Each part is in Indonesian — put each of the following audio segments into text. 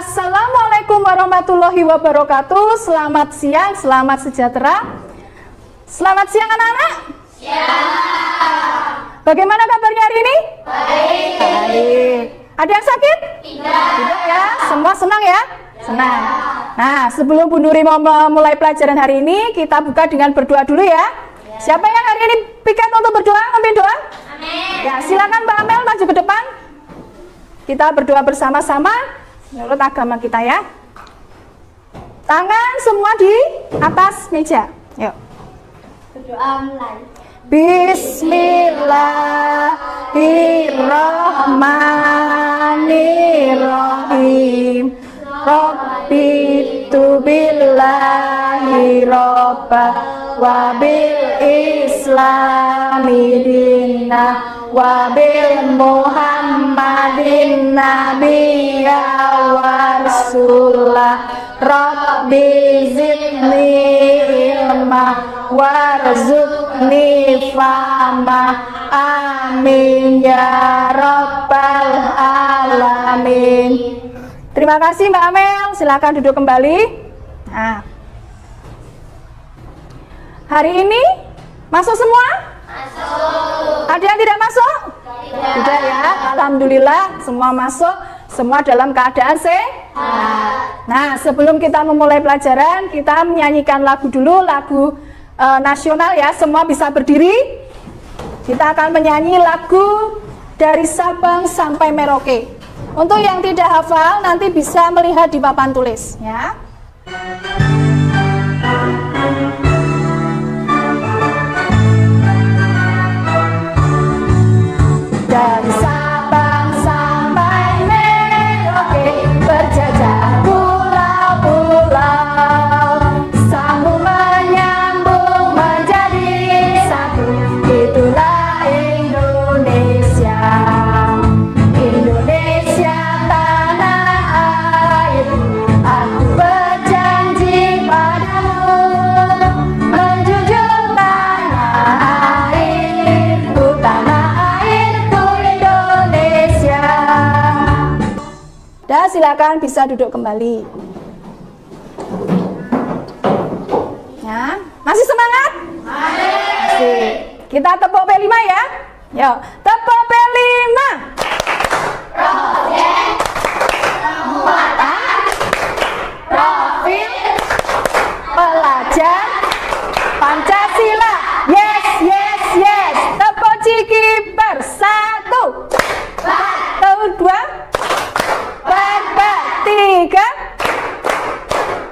Assalamualaikum warahmatullahi wabarakatuh. Selamat siang, selamat sejahtera. Selamat siang anak-anak. Siang. Bagaimana kabarnya hari ini? Baik. Baik. Ada yang sakit? Tidak. Tidak ya? Semua senang ya? Senang. Nah, sebelum Bu Nuri mau mulai pelajaran hari ini, kita buka dengan berdoa dulu ya. Siapa yang hari ini piket untuk berdoa? Memimpin doa? Amin. Ya, silakan Mbak Amel maju ke depan. Kita berdoa bersama-sama menurut agama kita ya. Tangan semua di atas meja. Yuk. Berdoa mulai. Bismillahirrahmanirrahim. Rabbitu billahi robba wa bil islami dinna wa bil muhammadin nabiyya wa rasulah. Rabbi zidni ilma warzuqni fahma. Amin ya rabbal alamin. Terima kasih Mbak Amel, silakan duduk kembali. Nah, hari ini masuk semua? Masuk. Ada yang tidak masuk? Tidak ya, alhamdulillah semua masuk, semua dalam keadaan sehat. Nah, sebelum kita memulai pelajaran, kita menyanyikan lagu dulu, lagu nasional ya, semua bisa berdiri. Kita akan menyanyi lagu dari Sabang sampai Merauke. Untuk yang tidak hafal nanti bisa melihat di papan tulis ya. Dari Sabang sampai Merauke berjajah pulau-pulau, sambung menyambung menjadi satu, itulah Indonesia. Indonesia tanah airku, aku berjanji padamu menjunjung tanah airku Indonesia. Dan silakan bisa duduk kembali. Ya, masih semangat? Masih. Kita tepuk P5 ya. Yuk, tepuk P5. Proyek penguatan profil pelajar Pancasila. Yes, yes, yes. Tepuk cikiper. 1, 2, 3,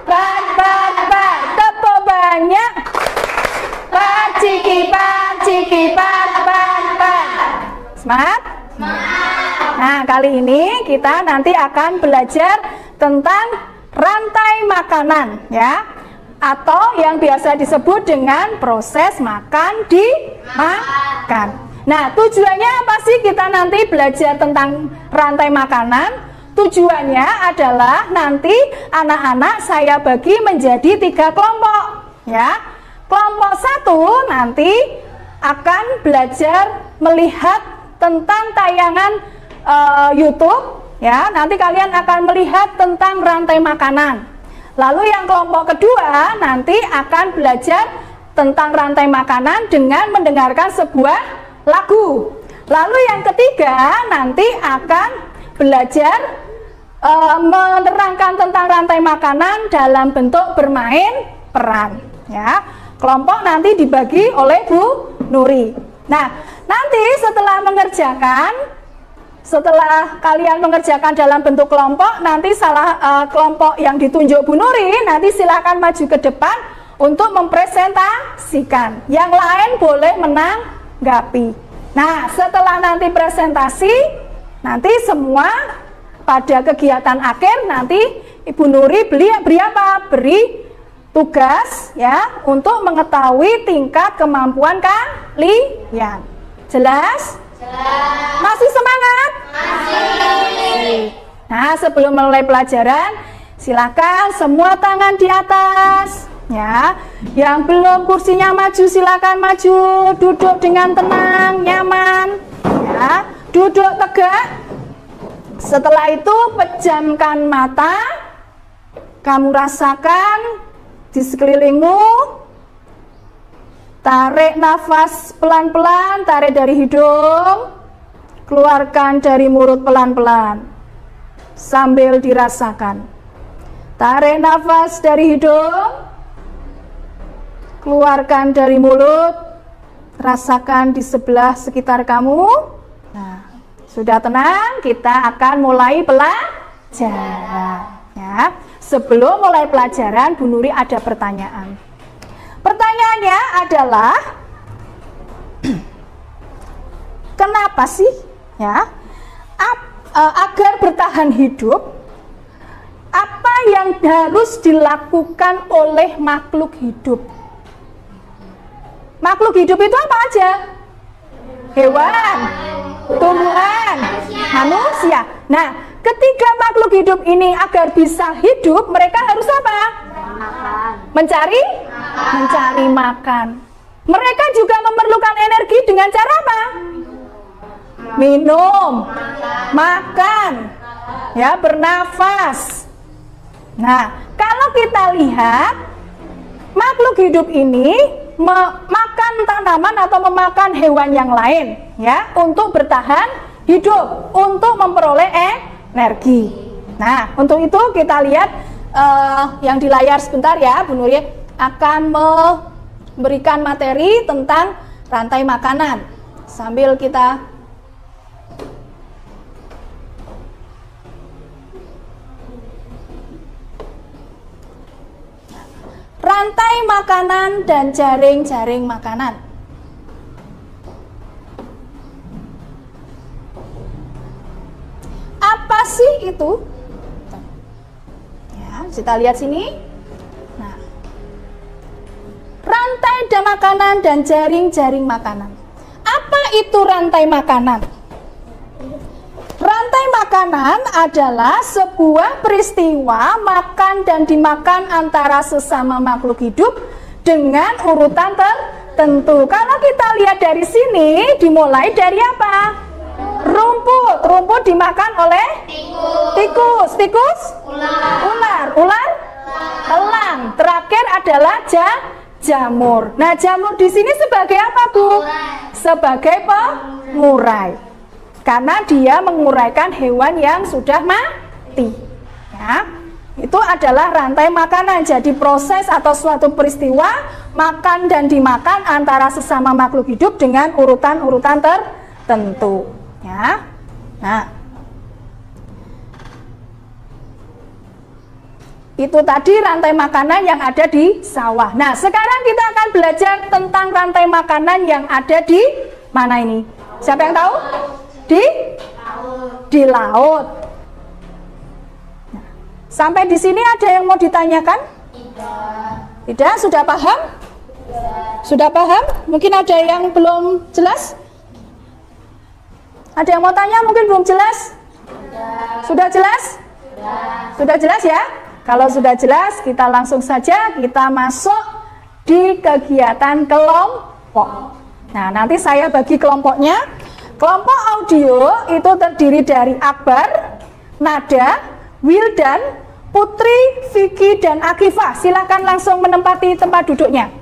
4. Tepuk banyak. Cikiper. Semangat? Nah, kali ini kita nanti akan belajar tentang rantai makanan ya, atau yang biasa disebut dengan proses makan dimakan. Nah, tujuannya apa sih kita nanti belajar tentang rantai makanan? Tujuannya adalah nanti anak-anak saya bagi menjadi 3 kelompok ya. Kelompok 1 nanti akan belajar melihat tentang tayangan YouTube ya. Nanti kalian akan melihat tentang rantai makanan. Lalu yang kelompok kedua nanti akan belajar tentang rantai makanan dengan mendengarkan sebuah lagu. Lalu yang ketiga nanti akan belajar menerangkan tentang rantai makanan dalam bentuk bermain peran ya. Kelompok nanti dibagi oleh Bu Nuri. Nah, nanti setelah kalian mengerjakan dalam bentuk kelompok, nanti kelompok yang ditunjuk Bu Nuri nanti silakan maju ke depan untuk mempresentasikan. Yang lain boleh menanggapi. Nah, setelah nanti presentasi, nanti semua pada kegiatan akhir nanti Ibu Nuri beri apa? Beri tugas ya untuk mengetahui tingkat kemampuan kalian. Jelas? Jelas. Masih semangat? Masih. Nah, sebelum mulai pelajaran, silakan semua tangan di atas ya. Yang belum kursinya maju silakan maju, duduk dengan tenang, nyaman ya. Duduk tegak. Setelah itu pejamkan mata, kamu rasakan di sekelilingmu. Tarik nafas pelan-pelan, tarik dari hidung, keluarkan dari mulut pelan-pelan sambil dirasakan. Tarik nafas dari hidung, keluarkan dari mulut, rasakan di sebelah sekitar kamu. Nah, sudah tenang, kita akan mulai pelajaran ya. Sebelum mulai pelajaran, Bu Nuri ada pertanyaan. Pertanyaannya adalah kenapa sih ya agar bertahan hidup, apa yang harus dilakukan oleh makhluk hidup? Makhluk hidup itu apa aja? Hewan, tumbuhan, manusia. Nah, ketika makhluk hidup ini agar bisa hidup, mereka harus apa? Mencari makan. Mereka juga memerlukan energi dengan cara apa? Minum, makan, ya, bernafas. Nah, kalau kita lihat makhluk hidup ini memakan tanaman atau memakan hewan yang lain, ya, untuk bertahan hidup, untuk memperoleh energi. Nah, untuk itu kita lihat yang di layar sebentar ya, Bu Nuri akan memberikan materi tentang rantai makanan sambil kita rantai makanan dan jaring-jaring makanan. Apa sih itu? Ya, kita lihat sini. Nah, rantai makanan dan jaring-jaring makanan. Apa itu rantai makanan? Rantai makanan adalah sebuah peristiwa makan dan dimakan antara sesama makhluk hidup dengan urutan tertentu. Kalau kita lihat dari sini, dimulai dari apa? Rumput. Rumput dimakan oleh tikus. Tikus? Ular. Ular? Elang. Terakhir adalah jamur. Nah, jamur di sini sebagai apa, Bu? Sebagai pengurai. Karena dia menguraikan hewan yang sudah mati. Ya, itu adalah rantai makanan. Jadi proses atau suatu peristiwa makan dan dimakan antara sesama makhluk hidup dengan urutan-urutan tertentu. Ya, nah, itu tadi rantai makanan yang ada di sawah. Nah, sekarang kita akan belajar tentang rantai makanan yang ada di mana ini? Siapa yang tahu? Di laut. Nah, sampai di sini ada yang mau ditanyakan? Tidak? Sudah paham? Sudah paham? Mungkin ada yang belum jelas? Ada yang mau tanya mungkin belum jelas? Sudah jelas? Sudah jelas ya? Kalau sudah jelas, kita langsung saja kita masuk di kegiatan kelompok. Nah, nanti saya bagi kelompoknya. Kelompok audio itu terdiri dari Akbar, Nada, Wildan, Putri, Vicky, dan Akifah. Silakan langsung menempati tempat duduknya.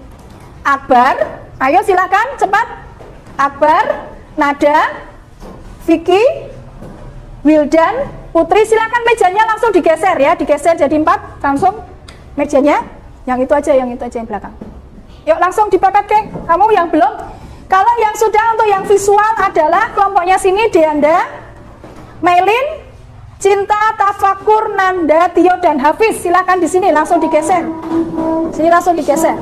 Akbar, ayo silakan cepat. Akbar, Nada, Vicky, Wildan, Putri, silakan mejanya langsung digeser ya, digeser jadi 4, langsung mejanya. Yang itu aja yang belakang. Yuk langsung dipepet ke kamu yang belum. Kalau yang sudah, untuk yang visual adalah kelompoknya sini, Deanda, Melin, Cinta, Tafakur, Nanda, Tio, dan Hafiz. Silakan di sini langsung digeser. Sini langsung digeser.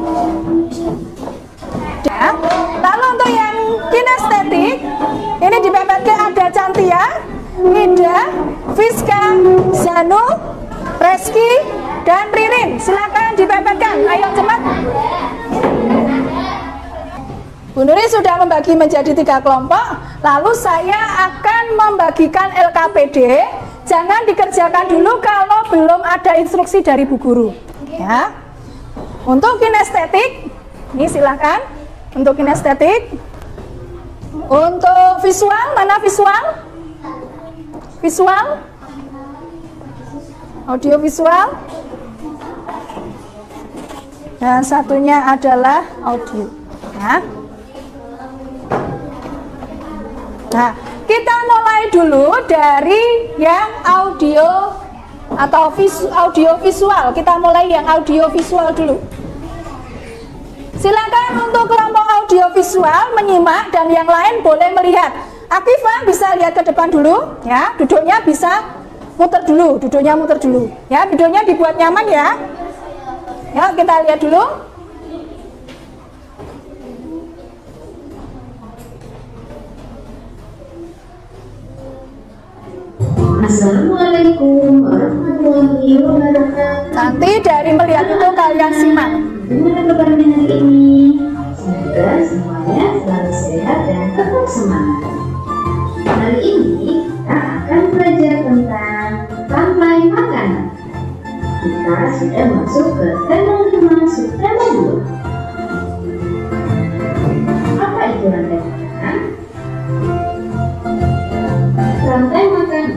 Ya. Lalu untuk yang kinestetik, ini dipepetkan ada Cantia, Nida, Fiska, Zanu, Reski, dan Ririn. Silakan dipepetkan. Ayo cepat. Bu Nuri sudah membagi menjadi 3 kelompok. Lalu saya akan membagikan LKPD. Jangan dikerjakan dulu kalau belum ada instruksi dari Bu Guru. Ya. Untuk kinestetik, ini silakan. Untuk kinestetik. Untuk visual, mana visual? Visual? audiovisual, dan satunya adalah audio. Nah, kita mulai dulu dari yang audio atau audiovisual. Kita mulai yang audiovisual dulu. Silakan untuk kelompok audiovisual menyimak dan yang lain boleh melihat. Akifah bisa lihat ke depan dulu, ya. Duduknya bisa muter dulu, ya. Videonya dibuat nyaman ya. Ya, kita lihat dulu. Assalamualaikum warahmatullahi wabarakatuh. Nanti dari melihat itu kalian simak. Gimana kabarnya hari ini? Semoga semuanya selalu sehat dan tetap semangat. Hari ini kita akan belajar tentang rantai makanan. Kita sudah masuk ke tema 5 subtema 2. Apa itu rantai makanan? Rantai makanan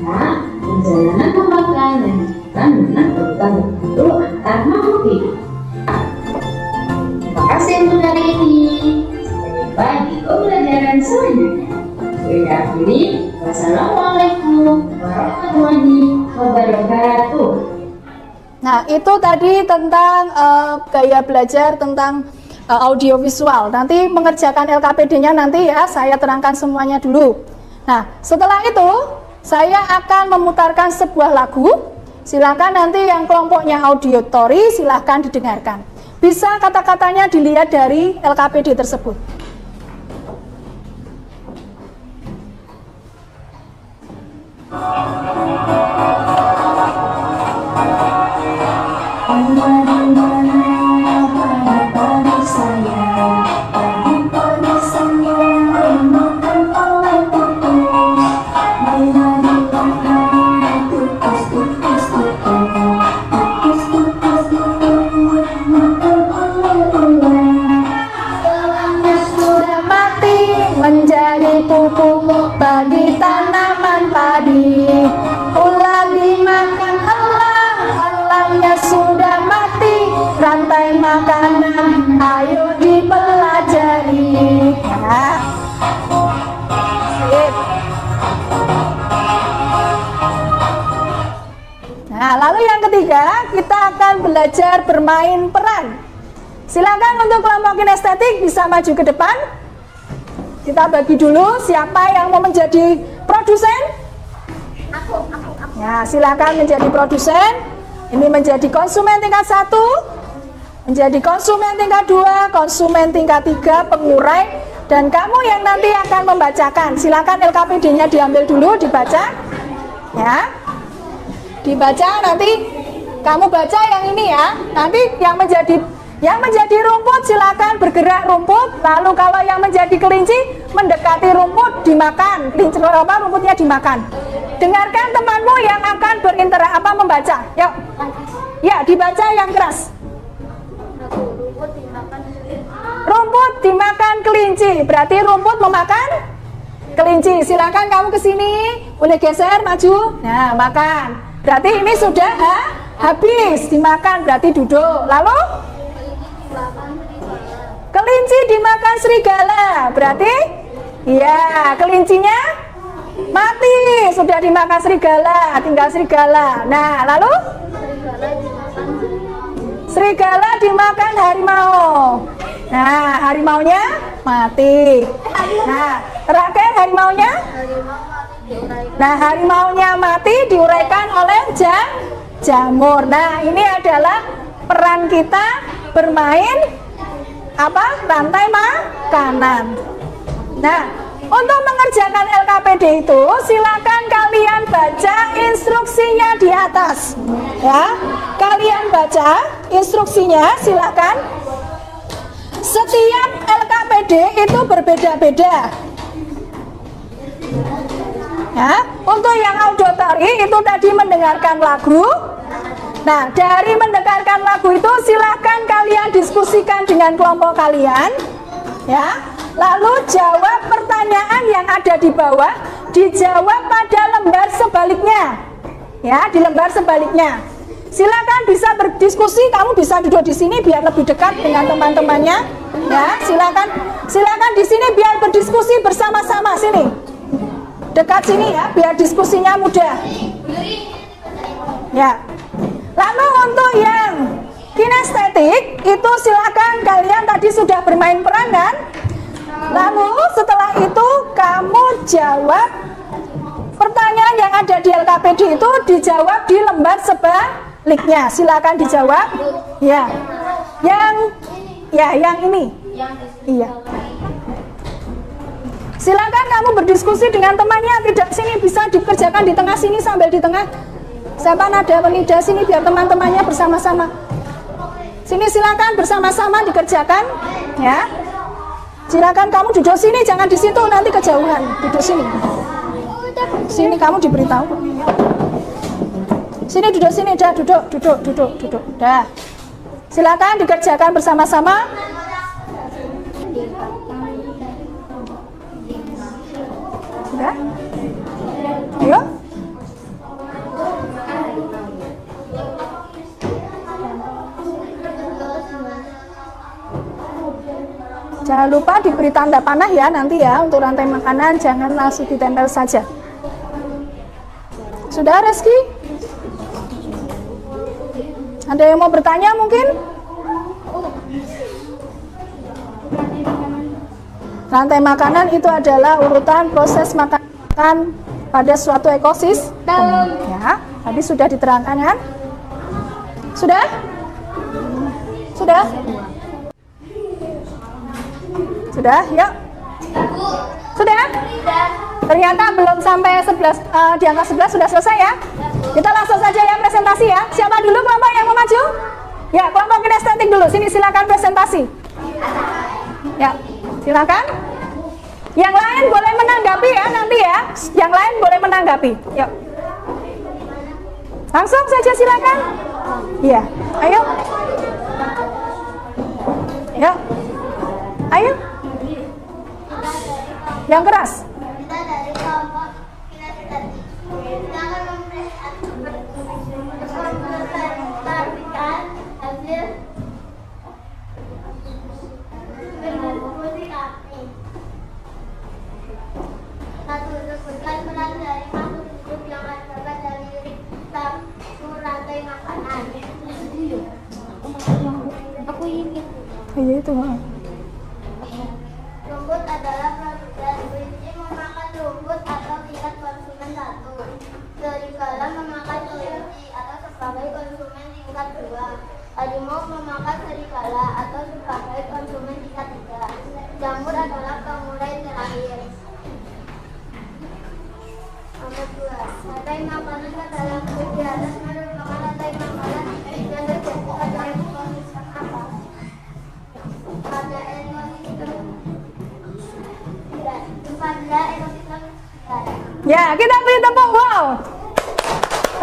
adalah perjalanan memakan yang dilakukan dengan urutan tertentu antar makhluk hidup. Terima kasih untuk hari ini. Sampai jumpa di pembelajaran selanjutnya. Saya akhiri. Wassalamualaikum warahmatullahi wabarakatuh. Nah, itu tadi tentang gaya belajar tentang audiovisual. Nanti mengerjakan LKPD-nya nanti ya, saya terangkan semuanya dulu. Nah, setelah itu saya akan memutarkan sebuah lagu. Silakan nanti yang kelompoknya auditory silahkan didengarkan. Bisa kata-katanya dilihat dari LKPD tersebut. Menjadi pupuk bagi tanaman padi, ulah dimakan Allah, Allahnya sudah mati. Rantai makanan ayo dipelajari. Nah, lalu yang ketiga kita akan belajar bermain peran. Silakan untuk kelompok kinestetik bisa maju ke depan. Kita bagi dulu siapa yang mau menjadi produsen. Aku. Ya, silakan menjadi produsen. Ini menjadi konsumen tingkat 1, menjadi konsumen tingkat 2, konsumen tingkat 3, pengurai, dan kamu yang nanti akan membacakan. Silakan LKPD-nya diambil dulu, dibaca. Ya. Dibaca, nanti kamu baca yang ini ya. Nanti yang menjadi rumput silakan bergerak rumput. Lalu kalau yang menjadi kelinci mendekati rumput dimakan. Rumputnya dimakan. Dengarkan temanmu yang akan membaca. Yuk. Ya, dibaca yang keras. Rumput dimakan kelinci. Berarti rumput memakan kelinci. Silakan kamu ke sini. Boleh geser maju. Nah, makan. Berarti ini sudah habis dimakan. Berarti duduk. Lalu kelinci dimakan serigala, berarti ya kelincinya mati, sudah dimakan serigala, tinggal serigala. Nah, lalu serigala dimakan harimau. Nah, harimaunya mati. Nah, terakhir harimaunya. Nah, harimaunya mati diuraikan oleh jamur. Nah, ini adalah peran kita bermain rantai makanan. Nah, untuk mengerjakan LKPD itu silakan kalian baca instruksinya di atas. Ya, kalian baca instruksinya silakan. Setiap LKPD itu berbeda-beda. Ya, untuk yang auditory itu tadi mendengarkan lagu. Nah, dari mendengarkan lagu itu silahkan kalian diskusikan dengan kelompok kalian, ya. Lalu jawab pertanyaan yang ada di bawah, dijawab pada lembar sebaliknya. ya, di lembar sebaliknya. Silakan bisa berdiskusi, kamu bisa duduk di sini biar lebih dekat dengan teman-temannya. Ya, silakan di sini biar berdiskusi bersama-sama sini. Dekat sini ya, biar diskusinya mudah. Ya. Lalu untuk yang kinestetik itu silakan kalian tadi sudah bermain peran kan? Lalu setelah itu kamu jawab pertanyaan yang ada di LKPD itu dijawab di lembar sebaliknya. Silakan dijawab. Ya. Yang ini. Iya. Silakan kamu berdiskusi dengan temannya, tidak sini bisa dikerjakan di tengah sini sambil di tengah. Siapa nada penida sini biar teman-temannya bersama-sama. Sini silakan bersama-sama dikerjakan, ya. Silakan kamu duduk sini, jangan di situ nanti kejauhan. Duduk sini. Sini kamu diberitahu. Sini duduk sini, dah duduk. Dah. Silakan dikerjakan bersama-sama. Sudah? Ayo. Jangan lupa diberi tanda panah ya nanti ya untuk rantai makanan, jangan langsung ditempel saja. Sudah Reski? Ada yang mau bertanya mungkin? Rantai makanan itu adalah urutan proses makan pada suatu ekosistem. Ya, tadi sudah diterangkan kan? Sudah? Sudah? Sudah? Yuk. Sudah? Ternyata belum sampai 11, di angka 11 sudah selesai ya. Kita langsung saja ya presentasi ya. Siapa dulu kelompok yang mau maju? Ya, kelompok kinestetik dulu. Sini silakan presentasi. Ya, silakan. Yang lain boleh menanggapi ya nanti ya. Yang lain boleh menanggapi. Yuk. Langsung saja silakan. Iya. Ayo. Yuk. Ayo. Yang keras. Kita dari kelompok kinestetik. Kita akan mempresentasikan hasil diskusi kami. Satu, sebutkan peran dari makhluk hidup yang terdapat dari satu rantai makanan. Aku ingin. Iya itu. Rumput adalah produsen, kunci memakan rumput atau tingkat konsumen 1. Serigala memakan kelinci atau sebagai konsumen tingkat 2. Harimau memakan serigala atau sebagai konsumen tingkat 3. Jamur adalah pemulai terakhir. Nomor 2. Rantai makanan adalah di atas merupakan rantai makanan yang terjadi pada ekosistem apa? Pada ekosistem ya, kita beri tepuk wow.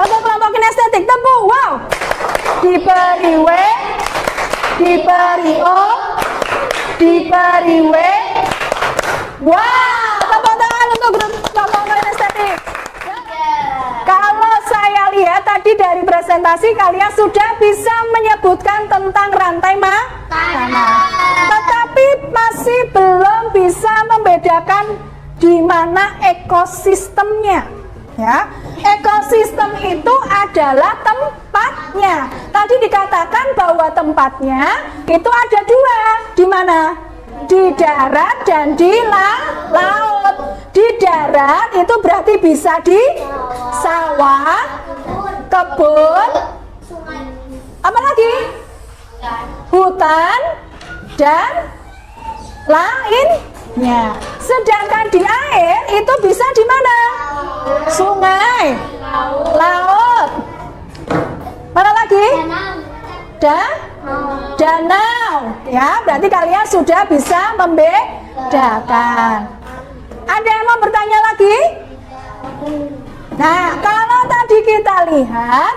Untuk kelompok kinestetik tepuk wow. Diberi W, diberi O, diberi W. Wow, tepuk tangan untuk grup kelompok kinestetik. Kalau saya lihat tadi dari presentasi kalian sudah bisa menyebutkan tentang rantai makanan, tetapi masih belum bisa membedakan di mana ekosistemnya. Ya, ekosistem itu adalah tempatnya. Tadi dikatakan bahwa tempatnya itu ada dua. Di mana? Di darat dan di laut. Di darat itu berarti bisa di sawah, kebun, apa lagi? Hutan dan lainnya. Sedangkan di air itu bisa di mana? Sungai, laut. Mana lagi? Danau. Ya, berarti kalian sudah bisa membedakan. Ada yang mau bertanya lagi? Nah, kalau tadi kita lihat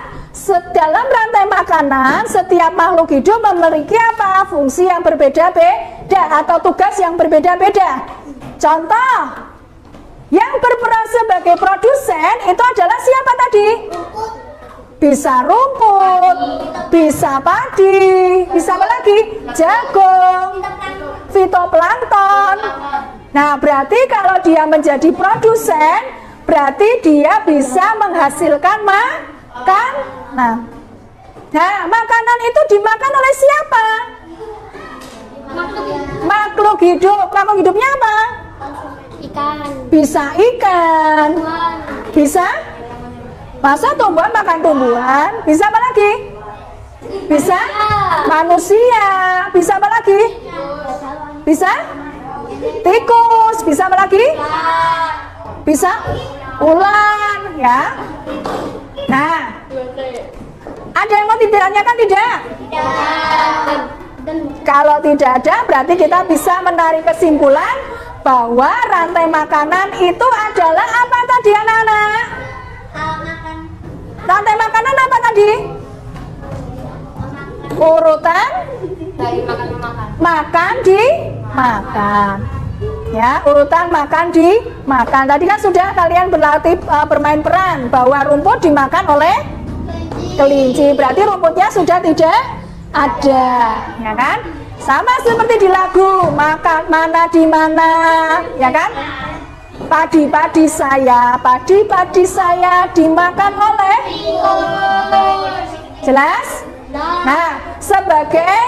dalam rantai makanan, setiap makhluk hidup memiliki apa? Fungsi yang berbeda-beda atau tugas yang berbeda-beda. Contoh, yang berperan sebagai produsen itu adalah siapa tadi? bisa rumput, bisa padi, bisa apa lagi? Jagung, fitoplankton. Nah, berarti kalau dia menjadi produsen, berarti dia bisa menghasilkan makanan. Nah, makanan itu dimakan oleh siapa? Makhluk hidup. Makhluk hidupnya apa? Ikan. Bisa ikan. Bisa? Masa tumbuhan makan tumbuhan? Bisa apa lagi? Bisa? Manusia. Bisa apa lagi? Bisa? Tikus. Bisa apa lagi? Bisa? Ular, ya. Nah, ada yang mau ditanyakan tidak? Kalau tidak ada, berarti kita bisa menarik kesimpulan bahwa rantai makanan itu adalah apa tadi anak-anak? Rantai makanan apa tadi? Urutan Dari makan. makan dimakan. Ya, urutan makan dimakan. Tadi kan sudah kalian berlatih bermain peran bahwa rumput dimakan oleh kelinci. Berarti rumputnya sudah tidak ada, ya kan? Sama seperti di lagu makan mana di mana, ya kan? Padi-padi saya dimakan oleh. Jelas? Nah, sebagai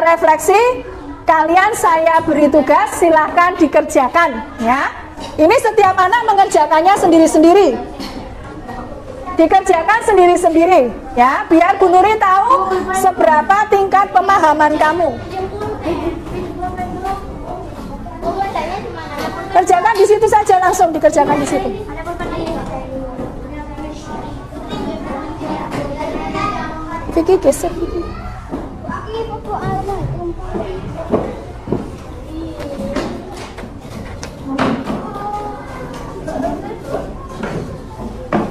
refleksi kalian saya beri tugas, silahkan dikerjakan, ya. Ini setiap anak mengerjakannya sendiri-sendiri. Dikerjakan sendiri-sendiri, ya, biar Bu Nuri tahu seberapa tingkat pemahaman kamu. Kerjakan di situ saja, langsung dikerjakan di situ. Vicky geser.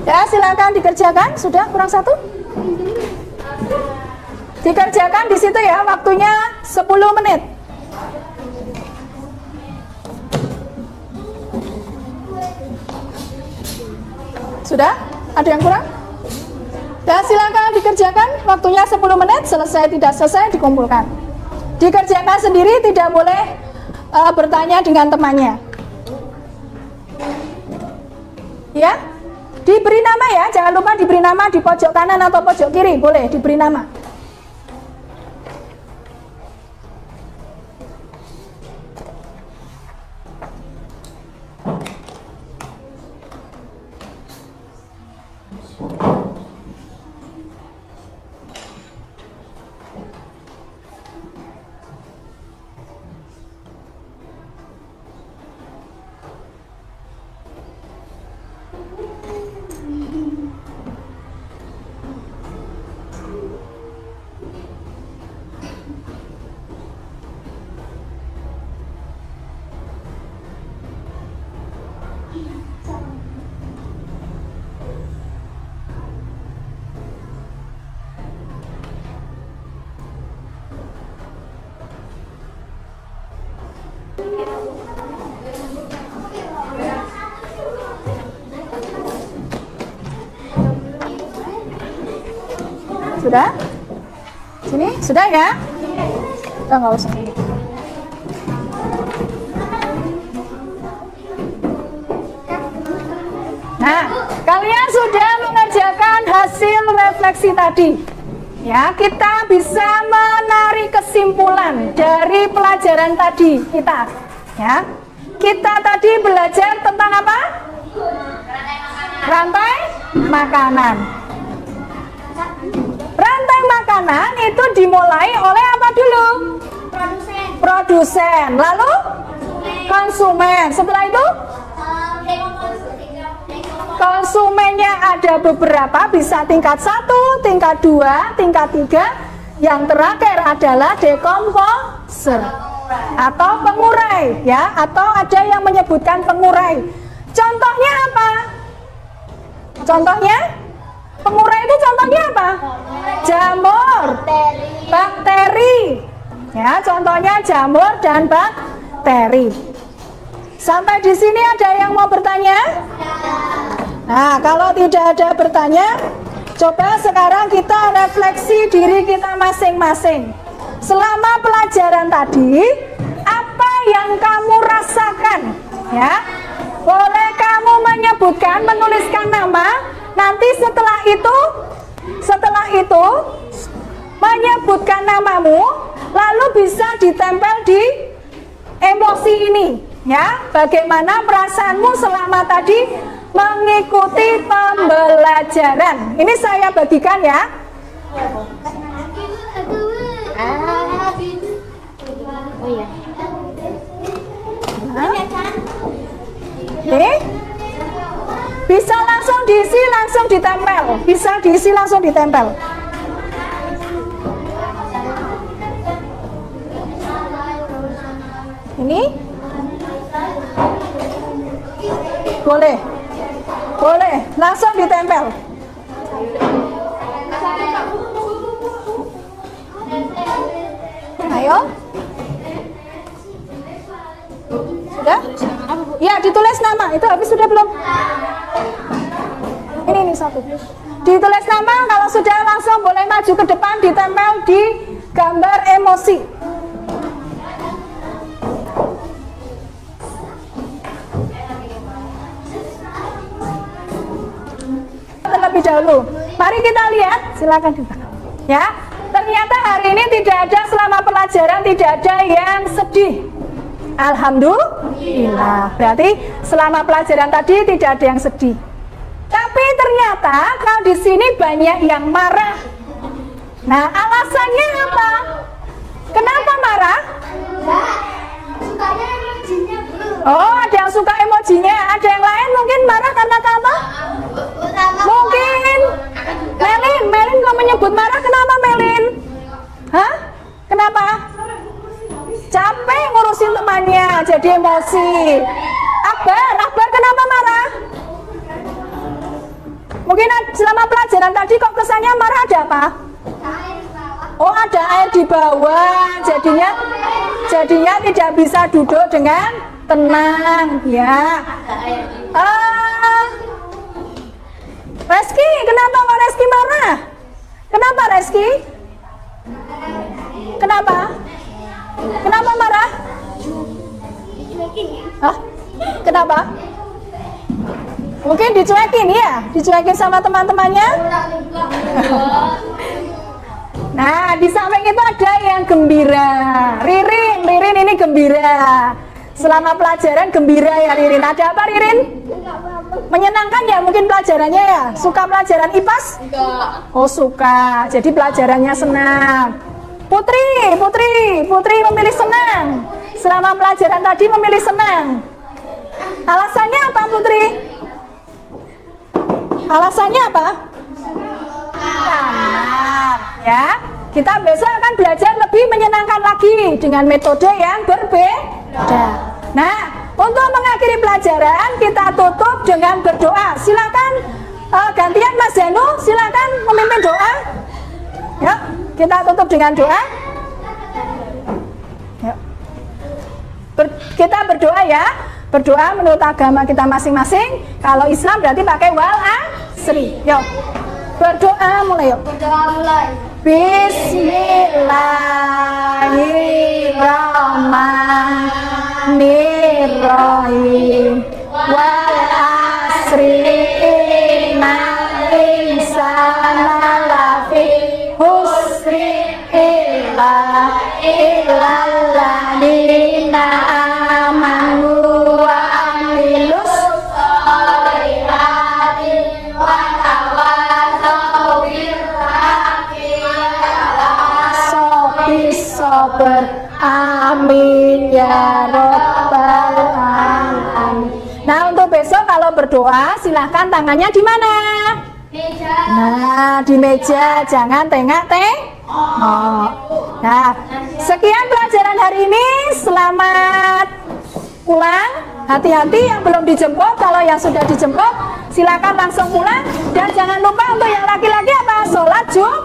Ya, silakan dikerjakan. Sudah kurang satu? Dikerjakan di situ ya, waktunya 10 menit. Sudah? Ada yang kurang? Ya, silakan dikerjakan. Waktunya 10 menit, selesai tidak selesai dikumpulkan. Dikerjakan sendiri, tidak boleh bertanya dengan temannya. Ya? Diberi nama ya, jangan lupa diberi nama di pojok kanan atau pojok kiri, boleh diberi nama. Sudah? Sini? Sudah ya? Udah nggak usah. Nah, kalian sudah mengerjakan hasil refleksi tadi. Ya, kita bisa menarik kesimpulan dari pelajaran tadi kita. Ya, kita tadi belajar tentang apa? Rantai makanan. Rantai makanan itu dimulai oleh apa dulu? Produsen. Lalu konsumen. Setelah itu konsumennya ada beberapa, bisa tingkat 1, tingkat 2, tingkat 3. Yang terakhir adalah dekomposer atau pengurai, ya, atau ada yang menyebutkan pengurai. Contohnya apa? Contohnya? Pengurai itu contohnya apa? Jamur, bakteri. Ya, contohnya jamur dan bakteri. Sampai di sini ada yang mau bertanya? Nah, kalau tidak ada bertanya, Coba sekarang kita refleksi diri kita masing-masing. Selama pelajaran tadi, apa yang kamu rasakan? Ya, boleh kamu menyebutkan, menuliskan nama. Nanti setelah itu menyebutkan namamu, lalu bisa ditempel di emosi ini. Ya, bagaimana perasaanmu selama tadi mengikuti pembelajaran? Ini saya bagikan ya. Oh iya. Oke. Bisa langsung diisi, langsung ditempel. Bisa diisi, langsung ditempel. Ini boleh, boleh, langsung ditempel. Ayo. Sudah? Ya, ditulis nama. Itu habis sudah belum? Ini satu. Ditulis nama, kalau sudah langsung boleh maju ke depan, ditempel di gambar emosi. Terlebih dahulu, mari kita lihat. Silakan dibuka. Ya, ternyata hari ini tidak ada, selama pelajaran tidak ada yang sedih. Alhamdulillah. Berarti selama pelajaran tadi tidak ada yang sedih. Tapi ternyata kalau di sini banyak yang marah. Nah, alasannya apa? Kenapa marah? Sukanya emojinya belum. Oh, ada yang suka emojinya. Ada yang lain mungkin marah karena apa? Mungkin Melin kau menyebut marah, kenapa Melin? Hah? Kenapa? Capek ngurusin temannya, jadi emosi. Akbar kenapa marah? Mungkin selama pelajaran tadi kok kesannya marah, ada apa? Oh, ada air di bawah, jadinya tidak bisa duduk dengan tenang, ya. Reski, kenapa kok Reski marah? Kenapa Reski? Kenapa? Kenapa marah? Hah? Kenapa? Mungkin dicuekin ya? Dicuekin sama teman-temannya? Nah, di samping itu ada yang gembira. Ririn ini gembira. Selama pelajaran gembira ya Ririn. Ada apa Ririn? Menyenangkan ya mungkin pelajarannya ya? Suka pelajaran IPAS? Enggak. Oh suka, jadi pelajarannya senang. Putri memilih senang. Selama pelajaran tadi memilih senang. Alasannya apa Putri? Alasannya apa? Ya, kita besok akan belajar lebih menyenangkan lagi dengan metode yang berbeda. Nah, untuk mengakhiri pelajaran kita tutup dengan berdoa. Silakan gantian Mas Janu, silakan memimpin doa. Ya, kita tutup dengan doa. Ya. Kita berdoa ya. Berdoa menurut agama kita masing-masing. Kalau Islam berarti pakai wal asri. Yuk. Berdoa mulai yuk. Bismillahirrahmanirrahim. Wal asri innal insana lafi husri illa illalladzina amanu wa amilus sholihati wa tawassaw bil haqqi sabar. Amin ya rabbal alamin. Nah, untuk besok kalau berdoa silahkan tangannya di mana? Meja. Nah, di meja, jangan tengok-tengok. Nah, sekian pelajaran hari ini. Selamat pulang. Hati-hati yang belum dijemput. Kalau yang sudah dijemput, silakan langsung pulang. Dan jangan lupa untuk yang laki-laki apa? Sholat Jumat.